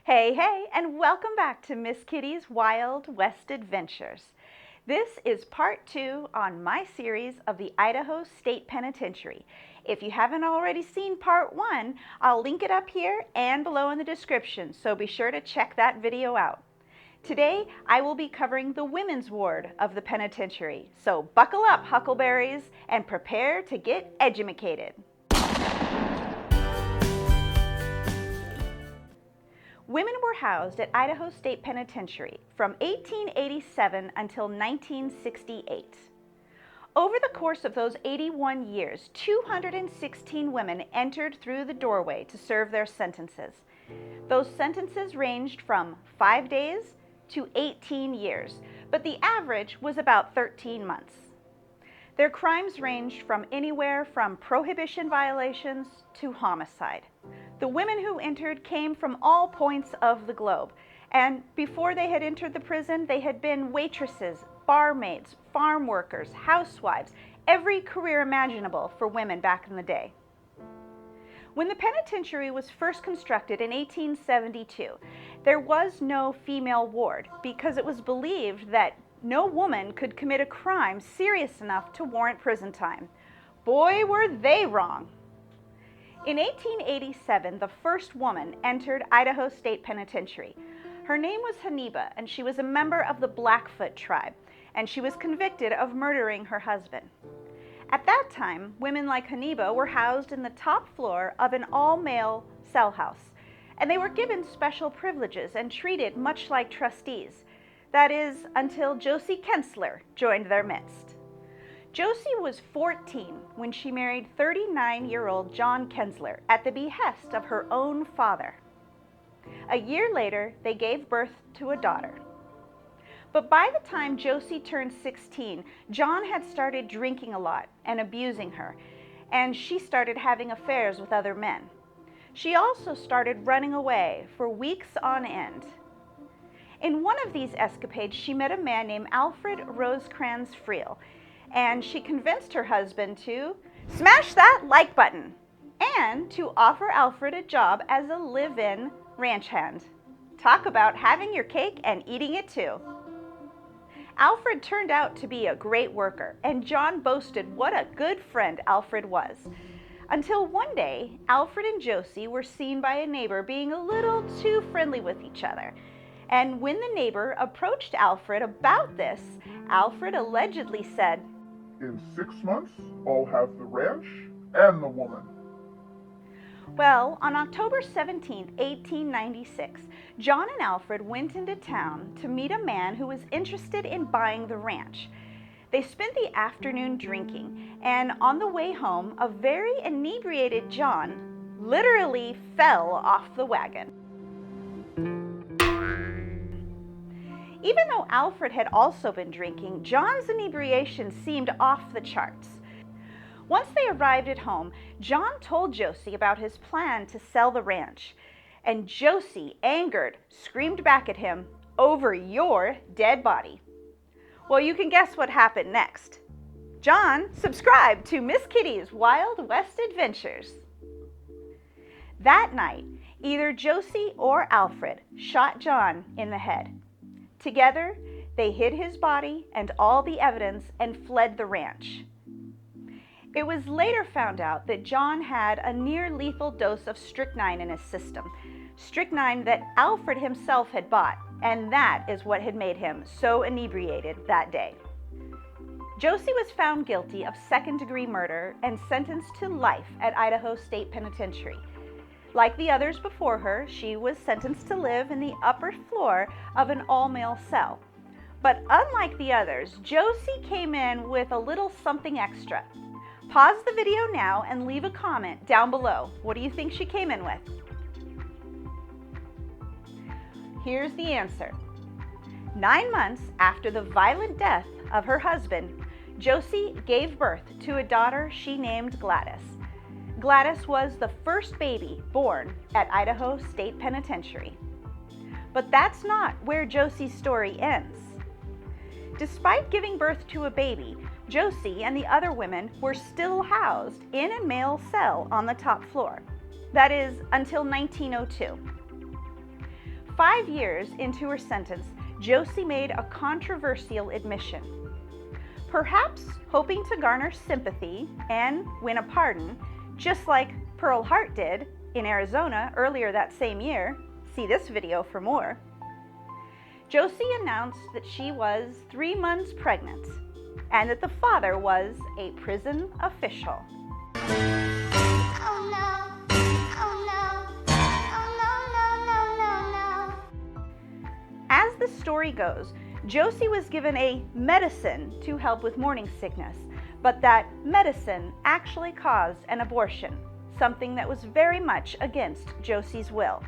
Hey, hey, and welcome back to Miss Kitty's Wild West Adventures. This is part 2 on my series of the Idaho State Penitentiary. If you haven't already seen part 1, I'll link it up here and below in the description, so be sure to check that video out. Today, I will be covering the women's ward of the penitentiary, so buckle up, huckleberries, and prepare to get edumacated. Women were housed at Idaho State Penitentiary from 1887 until 1968. Over the course of those 81 years, 216 women entered through the doorway to serve their sentences. Those sentences ranged from 5 days to 18 years, but the average was about 13 months. Their crimes ranged from anywhere from prohibition violations to homicide. The women who entered came from all points of the globe, and before they had entered the prison, they had been waitresses, barmaids, farm workers, housewives, every career imaginable for women back in the day. When the penitentiary was first constructed in 1872, there was no female ward because it was believed that no woman could commit a crime serious enough to warrant prison time. Boy, were they wrong. In 1887, the first woman entered Idaho State Penitentiary. Her name was Haniba, and she was a member of the Blackfoot tribe, and she was convicted of murdering her husband. At that time, women like Haniba were housed in the top floor of an all-male cell house, and they were given special privileges and treated much like trustees. That is, until Josie Kensler joined their midst. Josie was 14 when she married 39-year-old John Kensler at the behest of her own father. A year later, they gave birth to a daughter. But by the time Josie turned 16, John had started drinking a lot and abusing her, and she started having affairs with other men. She also started running away for weeks on end. In one of these escapades, she met a man named Alfred Rosecrans Friel, and she convinced her husband to smash that like button and to offer Alfred a job as a live-in ranch hand. Talk about having your cake and eating it too. Alfred turned out to be a great worker, and John boasted what a good friend Alfred was. Until one day, Alfred and Josie were seen by a neighbor being a little too friendly with each other. And when the neighbor approached Alfred about this, Alfred allegedly said, "In 6 months, I'll have the ranch and the woman." Well, on October 17, 1896, John and Alfred went into town to meet a man who was interested in buying the ranch. They spent the afternoon drinking, and on the way home, a very inebriated John literally fell off the wagon. Even though Alfred had also been drinking, John's inebriation seemed off the charts. Once they arrived at home, John told Josie about his plan to sell the ranch, and Josie, angered, screamed back at him, "Over your dead body." Well, you can guess what happened next. John subscribed to Miss Kitty's Wild West Adventures. That night, either Josie or Alfred shot John in the head. Together, they hid his body and all the evidence and fled the ranch. It was later found out that John had a near-lethal dose of strychnine in his system, strychnine that Alfred himself had bought, and that is what had made him so inebriated that day. Josie was found guilty of second-degree murder and sentenced to life at Idaho State Penitentiary. Like the others before her, she was sentenced to live in the upper floor of an all-male cell. But unlike the others, Josie came in with a little something extra. Pause the video now and leave a comment down below. What do you think she came in with? Here's the answer. 9 months after the violent death of her husband, Josie gave birth to a daughter she named Gladys. Gladys was the first baby born at Idaho State Penitentiary. But that's not where Josie's story ends. Despite giving birth to a baby, Josie and the other women were still housed in a male cell on the top floor. That is, until 1902. 5 years into her sentence, Josie made a controversial admission. Perhaps hoping to garner sympathy and win a pardon, just like Pearl Hart did in Arizona earlier that same year. See this video for more. Josie announced that she was 3 months pregnant and that the father was a prison official. Oh no, oh no, oh no, no, no, no, no. As the story goes, Josie was given a medicine to help with morning sickness, but that medicine actually caused an abortion, something that was very much against Josie's will.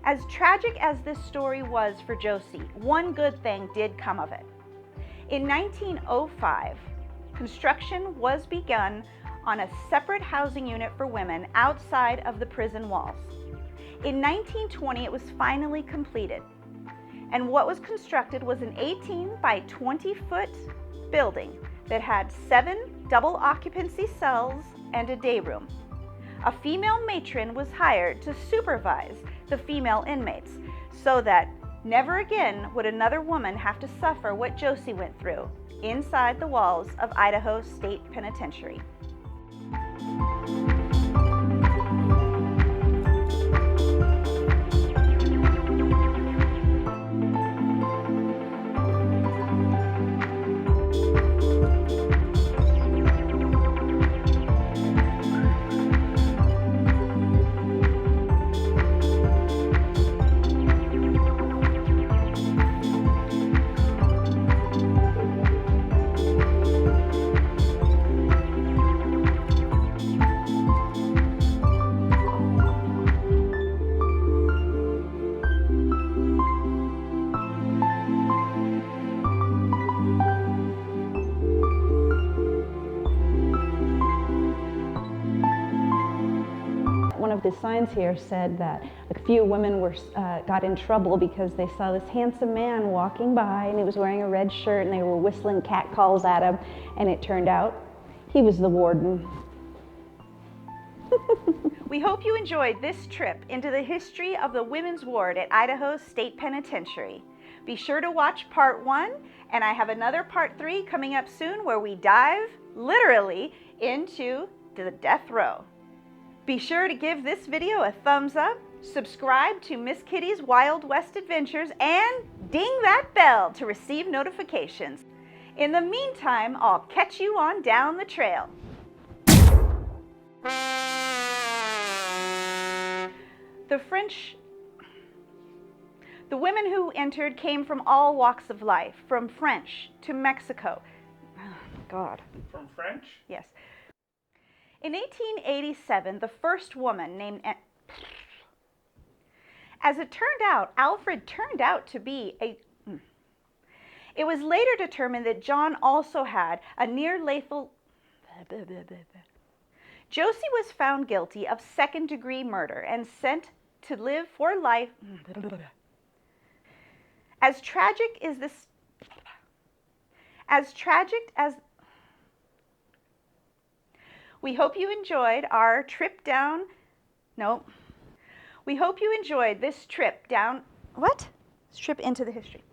As tragic as this story was for Josie, one good thing did come of it. In 1905, construction was begun on a separate housing unit for women outside of the prison walls. In 1920, it was finally completed, and what was constructed was an 18 by 20 foot building that had 7 double occupancy cells and a day room. A female matron was hired to supervise the female inmates so that never again would another woman have to suffer what Josie went through inside the walls of Idaho State Penitentiary. One of the signs here said that a few women got in trouble because they saw this handsome man walking by and he was wearing a red shirt and they were whistling cat calls at him, and it turned out he was the warden. We hope you enjoyed this trip into the history of the women's ward at Idaho State Penitentiary. Be sure to watch part 1, and I have another part 3 coming up soon where we dive literally into the death row. Be sure to give this video a thumbs up, subscribe to Miss Kitty's Wild West Adventures, and ding that bell to receive notifications. In the meantime, I'll catch you on down the trail. The women who entered came from all walks of life, from French to Mexico. Oh, God. From French? Yes. In 1887, the first woman named... As it turned out, Alfred turned out to be a... It was later determined that John also had a near-lethal... Josie was found guilty of second-degree murder and sent to live for life... As tragic as this... As tragic as... We hope you enjoyed our trip down... No. We hope you enjoyed this trip down... What? This trip into the history.